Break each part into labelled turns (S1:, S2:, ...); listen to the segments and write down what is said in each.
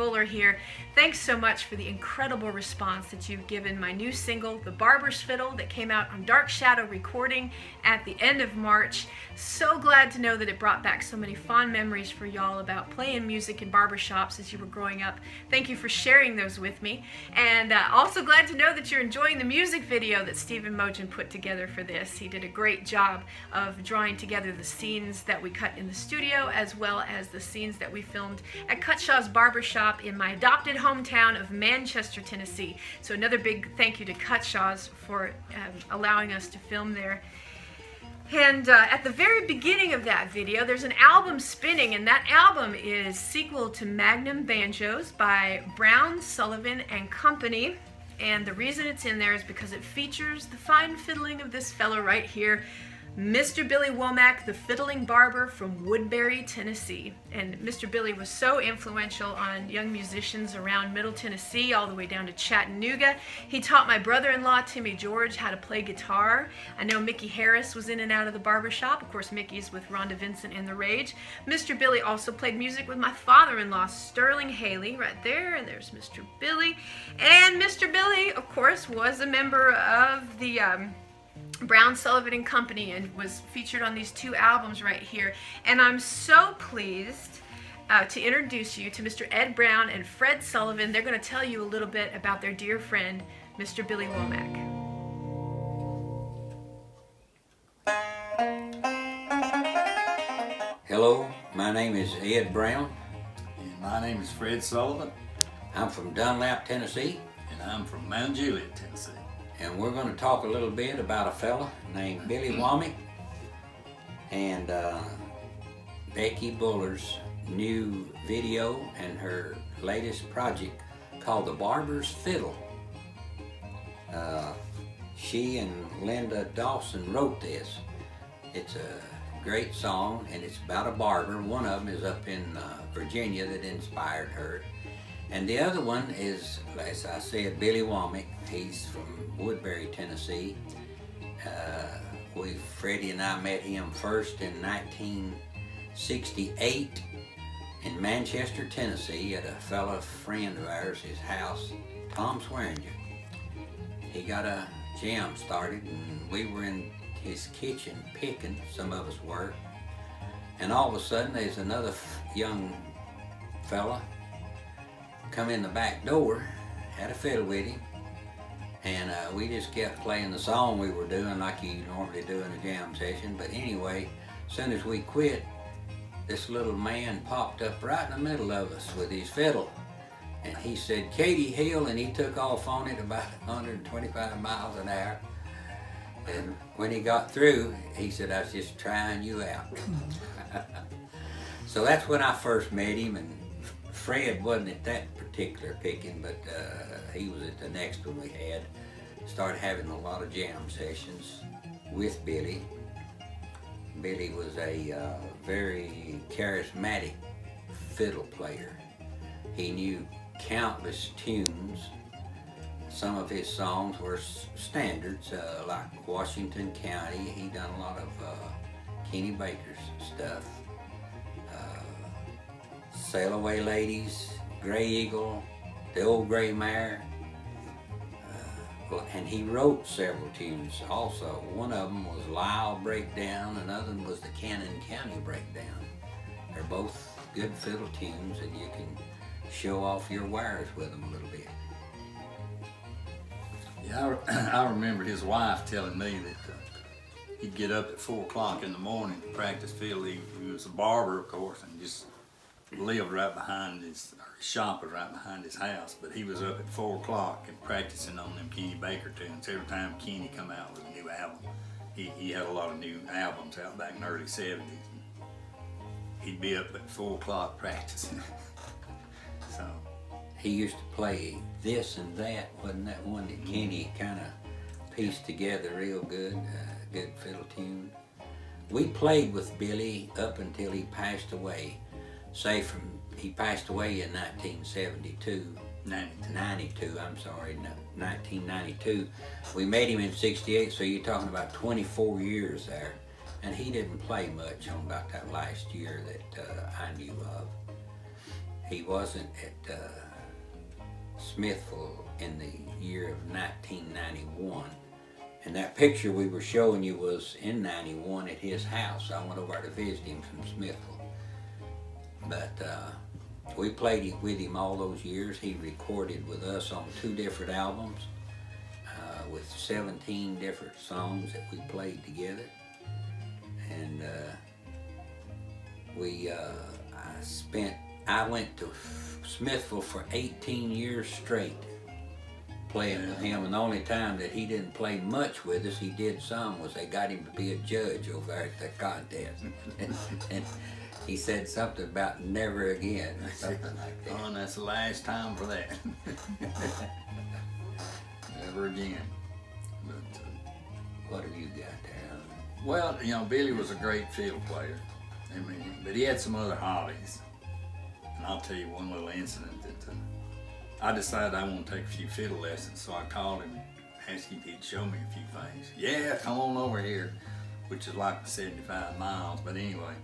S1: Buller here. Thanks so much for the incredible response that you've given my new single, The Barber's Fiddle, that came out on Dark Shadow Recording at the end of March. So glad to know that it brought back so many fond memories for y'all about playing music in barbershops as you were growing up. Thank you for sharing those with me. And also glad to know that you're enjoying the music video that Stephen Mogen put together for this. He did a great job of drawing together the scenes that we cut in the studio as well as the scenes that we filmed at Cutshaw's Barbershop in my adopted hometown of Manchester, Tennessee. So another big thank you to Cutshaw's for allowing us to film there. And at the very beginning of that video, there's an album spinning, and that album is sequel to Magnum Banjos by Brown, Sullivan, and Company. And the reason it's in there is because it features the fine fiddling of this fellow right here, Mr. Billy Womack, the fiddling barber from Woodbury, Tennessee. And Mr. Billy was so influential on young musicians around Middle Tennessee all the way down to Chattanooga. He taught my brother-in-law, Timmy George, how to play guitar. I know Mickey Harris was in and out of the barbershop. Of course, Mickey's with Rhonda Vincent and The Rage. Mr. Billy also played music with my father-in-law, Sterling Haley, right there. And there's Mr. Billy. And Mr. Billy, of course, was a member of the Brown, Sullivan, and Company, and was featured on these two albums right here. And I'm so pleased to introduce you to Mr. Ed Brown and Fred Sullivan. They're going to tell you a little bit about their dear friend, Mr. Billy Womack.
S2: Hello, my name is Ed Brown.
S3: And my name is Fred Sullivan.
S2: I'm from Dunlap, Tennessee.
S3: And I'm from Mount Juliet, Tennessee.
S2: And we're going to talk a little bit about a fella named Billy Womack and Becky Buller's new video and her latest project called The Barber's Fiddle. She and Lynda Dawson wrote this. It's a great song and it's about a barber. One of them is up in Virginia that inspired her. And the other one is, as I said, Billy Womack. He's from Woodbury, Tennessee. Freddie and I met him first in 1968 in Manchester, Tennessee at a fellow friend of ours, his house, Tom Swearinger. He got a jam started and we were in his kitchen picking, some of us were. And all of a sudden there's another young fella come in the back door, had a fiddle with him, and we just kept playing the song we were doing like you normally do in a jam session. But anyway, as soon as we quit, this little man popped up right in the middle of us with his fiddle, and he said, "Katie Hill," and he took off on it about 125 miles an hour. And when he got through, he said, "I was just trying you out." So that's when I first met him, and Fred wasn't at that particular picking, but he was at the next one we had. Started having a lot of jam sessions with Billy. Billy was a very charismatic fiddle player. He knew countless tunes. Some of his songs were standards, like Washington County. He done a lot of Kenny Baker's stuff. Sail Away Ladies, Gray Eagle, The Old Gray Mare. And he wrote several tunes also. One of them was Lyle Breakdown, another one was the Cannon County Breakdown. They're both good fiddle tunes and you can show off your wires with them a little bit.
S3: Yeah, I remember his wife telling me that he'd get up at 4 o'clock in the morning to practice fiddle. He was a barber, of course, and just lived right behind his shop was right behind his house, but he was up at 4 o'clock and practicing on them Kenny Baker tunes. Every time Kenny come out with a new album, he had a lot of new albums out back in the early 70s. He'd be up at 4 o'clock practicing. So
S2: he used to play This and That, wasn't that one that Kenny kind of pieced together real good, good fiddle tune. We played with Billy up until he passed away. He passed away in 1972. 1992. We met him in 68, so you're talking about 24 years there. And he didn't play much on about that last year that I knew of. he wasn't at Smithville in the year of 1991. And that picture we were showing you was in 91 at his house. I went over to visit him from Smithville. But we played with him all those years. He recorded with us on 2 different albums with 17 different songs that we played together. And I went to Smithville for 18 years straight playing with him, and the only time that he didn't play much with us, he did some, was they got him to be a judge over there at that contest. And he said something about never again, or something like that.
S3: Oh, and that's the last time for that. Never again. But,
S2: what have you got there?
S3: well, you know, Billy was a great fiddle player. I mean, but he had some other hobbies. And I'll tell you one little incident that I decided I want to take a few fiddle lessons, so I called him, asked him if he'd show me a few things. Yeah, come on over here, which is like 75 miles. But anyway,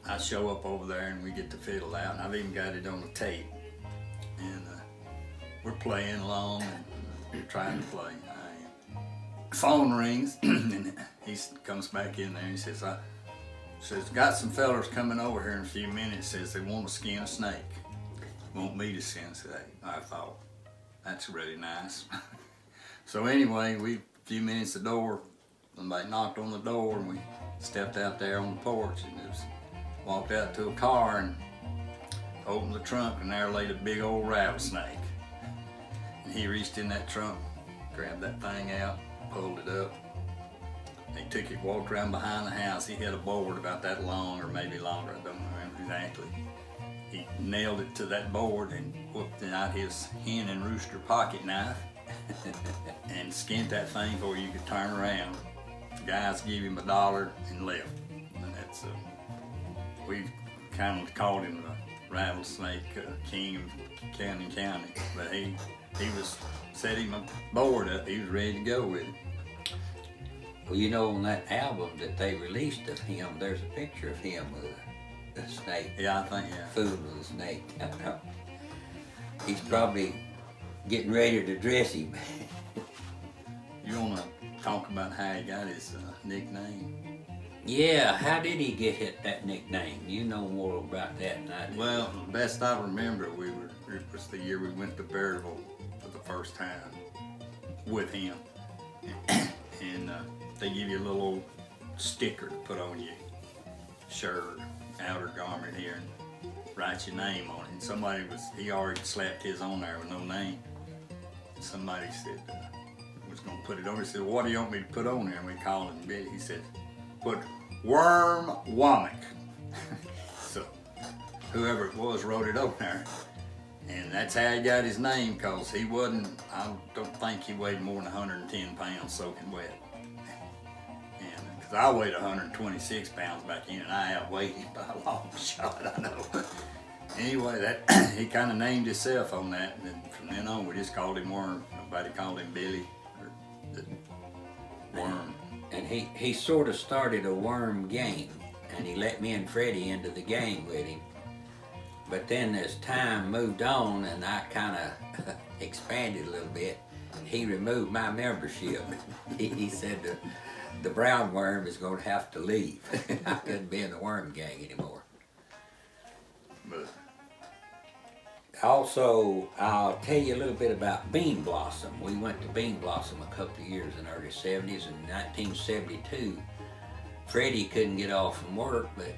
S3: I show up over there and we get the fiddle out, and I've even got it on the tape. And we're playing along and trying to play. Phone rings and he comes back in there and he says, got some fellers coming over here in a few minutes, says they want to skin a snake. Want me to skin a snake. I thought, that's really nice. So anyway, a few minutes the door, somebody knocked on the door and we stepped out there on the porch and just walked out to a car and opened the trunk, and there laid a big old rattlesnake. And he reached in that trunk, grabbed that thing out, pulled it up. He took it, walked around behind the house. He had a board about that long, or maybe longer, I don't remember exactly. He nailed it to that board and whipped out his hen and rooster pocket knife and skinned that thing before you could turn around. The guys gave him $1 and left. And that's, we kind of called him the rattlesnake king of Cannon County. But he was, set him a board up, he was ready to go with it.
S2: Well, you know, on that album that they released of him, there's a picture of him with a snake.
S3: Yeah, I think, yeah.
S2: Fooling with a snake. He's probably getting ready to dress him.
S3: You want to talk about how he got his nickname?
S2: Yeah, how did he get that nickname? You know more about that than I do.
S3: Well, the best I remember, it was the year we went to Bearville for the first time with him. And they give you a little old sticker to put on your shirt, outer garment here, and write your name on it. And he already slapped his on there with no name. And somebody said, was gonna put it on. He said, what do you want me to put on there? And we called him Billy. He said, put Worm Womack. So whoever it was wrote it on there. And that's how he got his name, because he wasn't, I don't think he weighed more than 110 pounds soaking wet. And because I weighed 126 pounds back then, and I outweighed him by a long shot, I know. Anyway, he kind of named himself on that, and then from then on we just called him Worm. Nobody called him Billy or Worm.
S2: And he sort of started a worm gang, and he let me and Freddie into the gang with him. But then as time moved on and I kind of expanded a little bit, he removed my membership. He said the brown worm is going to have to leave. I couldn't be in the worm gang anymore.
S3: But
S2: also, I'll tell you a little bit about Bean Blossom. We went to Bean Blossom a couple of years in the early 70s. In 1972, Freddie couldn't get off from work, but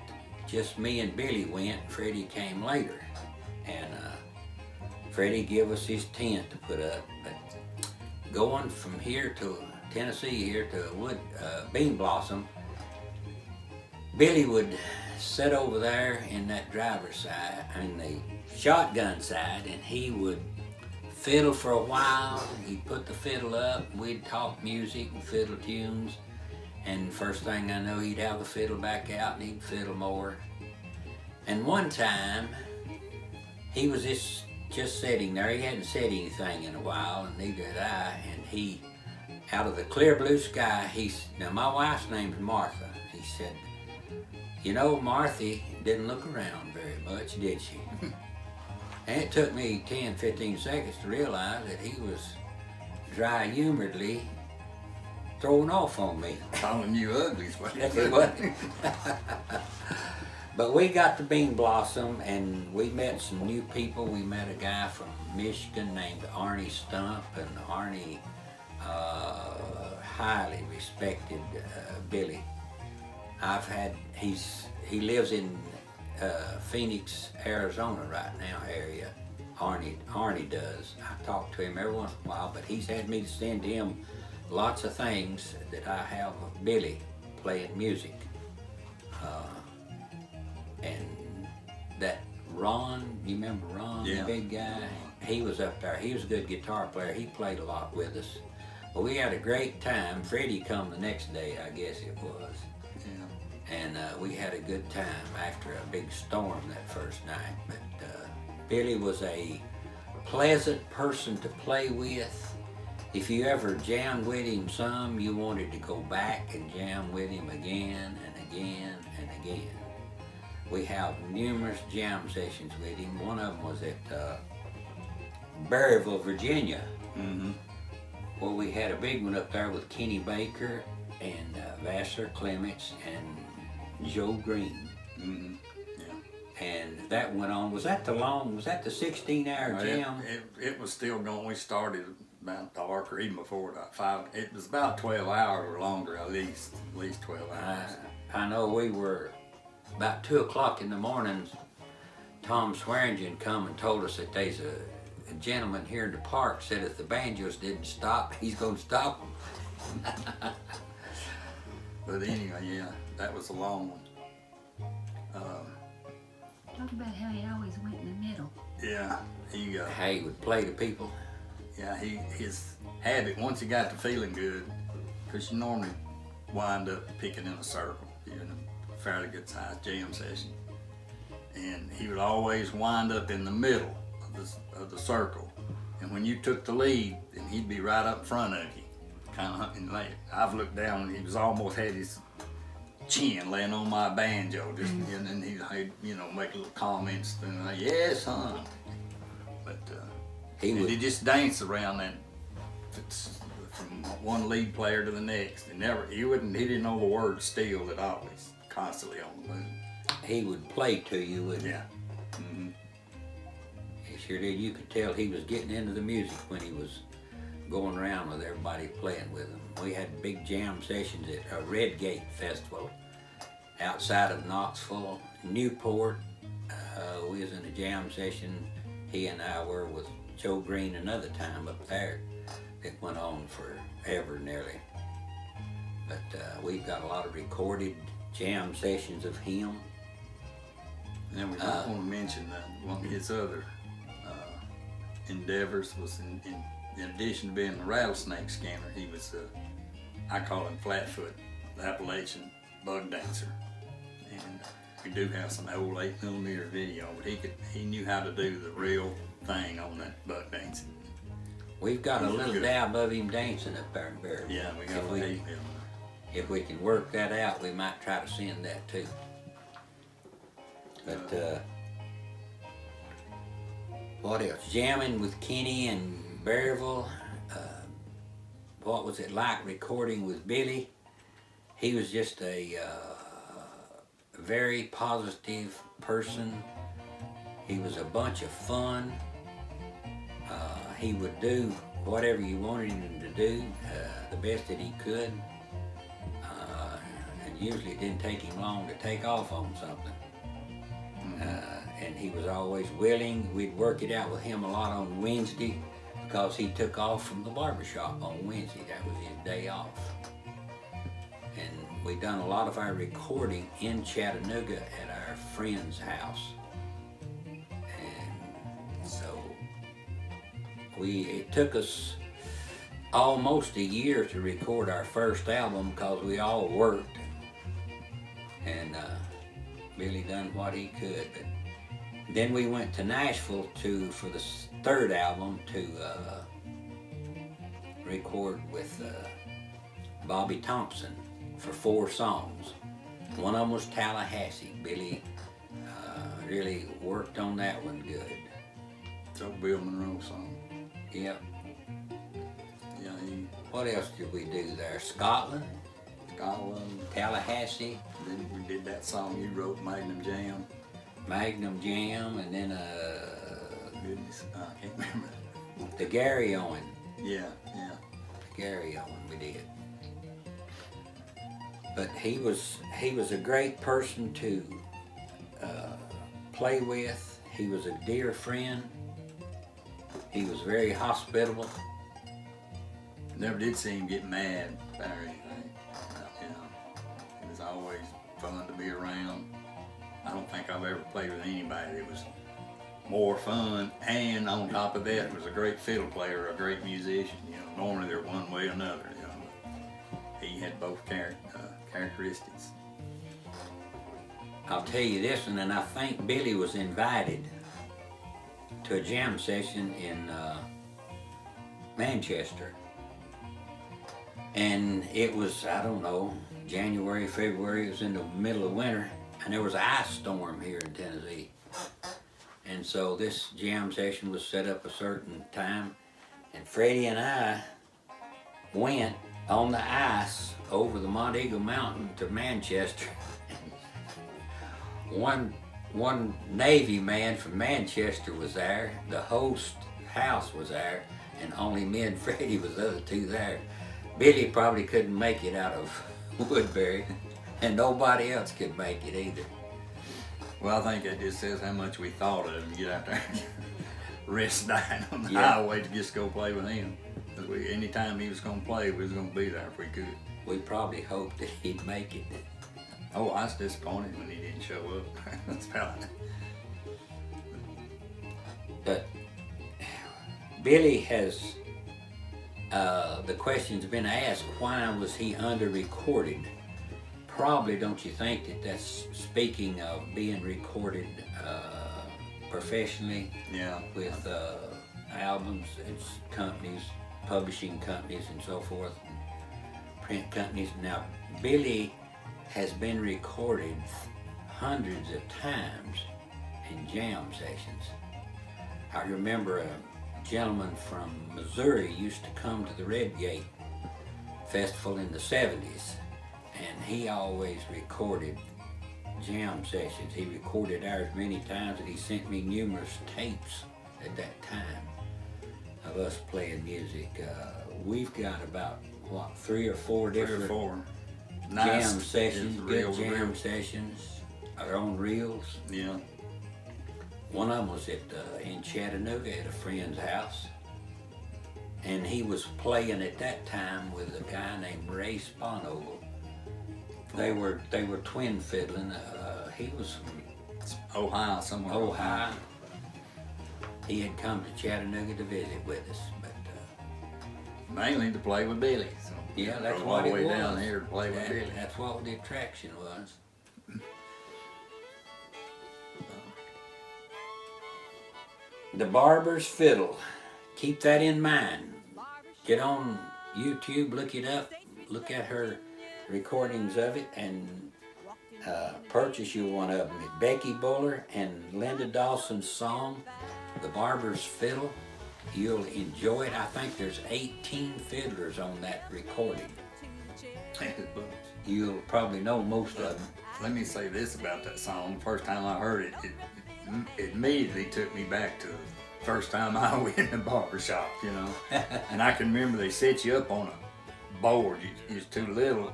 S2: just me and Billy went. Freddie came later, and Freddie gave us his tent to put up. But going from here to Tennessee, here to Bean Blossom, Billy would sit over there in that driver's side, in the shotgun side, and he would fiddle for a while. He'd put the fiddle up, and we'd talk music and fiddle tunes. And first thing I know, he'd have the fiddle back out and he'd fiddle more. And one time, he was just sitting there. He hadn't said anything in a while, and neither had I. And he, out of the clear blue sky, now my wife's name's Martha. He said, you know, Martha didn't look around very much, did she? And it took me 10, 15 seconds to realize that he was dry humoredly throwing off on me.
S3: Calling you uglies, what
S2: It wasn't. But we got to Bean Blossom and we met some new people. We met a guy from Michigan named Arnie Stump, and Arnie, highly respected Billy. He lives in Phoenix, Arizona right now area. Arnie does. I talk to him every once in a while, but he's had me to send him lots of things that I have of Billy playing music. And that Ron, you remember Ron,
S3: Yeah.
S2: the big guy? He was up there. He was a good guitar player. He played a lot with us. But we had a great time. Freddie come the next day, I guess it was.
S3: Yeah.
S2: And we had a good time after a big storm that first night. But Billy was a pleasant person to play with. If you ever jammed with him some, you wanted to go back and jam with him again and again and again. We have numerous jam sessions with him. One of them was at Berryville, Virginia, where we had a big one up there with Kenny Baker and Vassar Clements and Joe Green.
S3: Yeah.
S2: And that went on. Was that the 16-hour jam?
S3: It was still going. We started about dark or even before that. 5. It was about 12 hours or longer, at least 12 hours.
S2: I know we were about 2 o'clock in the morning. Tom Swearingen come and told us that there's a gentleman here in the park said if the banjos didn't stop, he's going to stop them.
S3: But anyway, yeah, that was a long one.
S4: Talk about how he always went in the middle.
S3: Yeah, he
S2: He would play to people.
S3: yeah, his habit, once he got to feeling good, because you normally wind up picking in a circle, you're in a fairly good sized jam session. And he would always wind up in the middle of the circle. And when you took the lead, then he'd be right up front of you, kind of, and like, I've looked down and he was almost had his chin laying on my banjo, just, and then he'd, make little comments, and like, yes, huh? But he just danced around that from one lead player to the next, and he didn't know the word still at all. He's constantly on the move.
S2: He would play to you, wouldn't
S3: Yeah.
S2: he? He sure did. You could tell he was getting into the music when he was going around with everybody playing with him. We had big jam sessions at a Redgate Festival outside of Knoxville, Newport. We was in a jam session. He and I were with Joe Green another time up there. It went on forever nearly. But we've got a lot of recorded jam sessions of him.
S3: And then we might want to mention that one of his other endeavors was in addition to being a rattlesnake scanner, he was I call him Flatfoot, the Appalachian bug dancer. And we do have some old 8mm video, but he knew how to do the real thing on that bug dancing.
S2: We've got a little dab of him dancing up there in Barber.
S3: Yeah, we got a tape.
S2: If we can work that out, we might try to send that too. But what else? Jamming with Kenny and Berryville. What was it like recording with Billy? He was just a very positive person. He was a bunch of fun. He would do whatever you wanted him to do, the best that he could. And usually it didn't take him long to take off on something. And he was always willing. We'd work it out with him a lot on Wednesday because he took off from the barbershop on Wednesday. That was his day off. And we done a lot of our recording in Chattanooga at our friend's house. And so it took us almost a year to record our first album because we all worked. And Billy done what he could. But then we went to Nashville for the third album to record with Bobby Thompson for 4 songs. One of them was Tallahassee. Billy really worked on that one good.
S3: So Bill Monroe song.
S2: Yep.
S3: Yeah,
S2: What else did we do there? Scotland,
S3: Scotland.
S2: Tallahassee,
S3: Then we did that song you wrote, Magnum Jam.
S2: Magnum Jam, and then
S3: Goodness, I can't remember.
S2: the Gary Owen.
S3: Yeah.
S2: Gary Owen we did. But he was a great person to play with. He was a dear friend. He was very hospitable.
S3: Never did see him get mad about anything. You know, it was always fun to be around. I don't think I've ever played with anybody that was more fun, and on top of that, was a great fiddle player, a great musician. You know, normally they're one way or another. You know, he had both characteristics.
S2: I'll tell you this, and then I think Billy was invited to a jam session in Manchester. And it was, I don't know, January, February, it was in the middle of winter, and there was an ice storm here in Tennessee. And so this jam session was set up a certain time, and Freddie and I went on the ice over the Mont Eagle Mountain to Manchester. One Navy man from Manchester was there, the host house was there, and only me and Freddie was the other two there. Billy probably couldn't make it out of Woodbury, and nobody else could make it either.
S3: Well, I think that just says how much we thought of him to get out there and rest dying on the highway to just go play with him. Because anytime he was going to play, we was going to be there if we could.
S2: We probably hoped that he'd make it.
S3: Oh, I was disappointed when he didn't show up. That's about it.
S2: But Billy has, the question's been asked, why was he under-recorded? Probably, don't you think, that that's speaking of being recorded professionally?
S3: Yeah.
S2: With albums, it's companies, publishing companies and so forth, and print companies. Now, Billy has been recorded hundreds of times in jam sessions. I remember a gentleman from Missouri used to come to the Red Gate Festival in the 70s, and he always recorded jam sessions. He recorded ours many times, and he sent me numerous tapes at that time of us playing music. We've got about, what, three or four different jam sessions, good jam sessions, our own reels.
S3: Yeah.
S2: One of them was in Chattanooga at a friend's house, and he was playing at that time with a guy named Ray Sponogle. They were twin fiddling. He was from
S3: Ohio, somewhere.
S2: Ohio. He had come to Chattanooga to visit with us, but
S3: mainly to play with Billy. So
S2: yeah, that's
S3: all
S2: what
S3: the
S2: it
S3: way
S2: was.
S3: down here to play with Billy.
S2: That's what the attraction was. The Barber's Fiddle. Keep that in mind. Get on YouTube, look it up, look at her recordings of it, and purchase you one of them. Becky Buller and Lynda Dawson's song, The Barber's Fiddle. You'll enjoy it. I think there's 18 fiddlers on that recording. You'll probably know most of them.
S3: Let me say this about that song. The first time I heard it, it immediately took me back to the first time I went in the barber shop, you know. And I can remember they set you up on a board. You was too little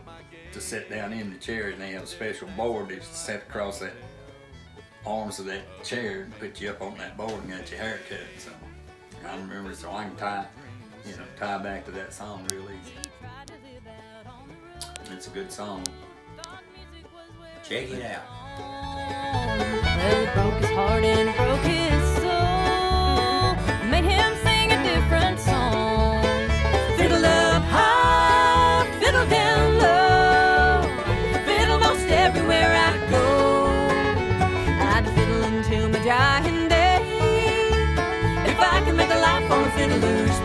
S3: to sit down in the chair, and they have a special board that you set across that arms of that chair and put you up on that board and got your hair cut. So I remember, so I can tie back to that song real easy. It's a good song.
S2: Check it out.
S5: Well, it broke his heart and it broke his soul, made him sing a different song. Fiddle up high, fiddle down low, fiddle most everywhere I go. I'd fiddle until my dying day, if I could make a life on a fiddler's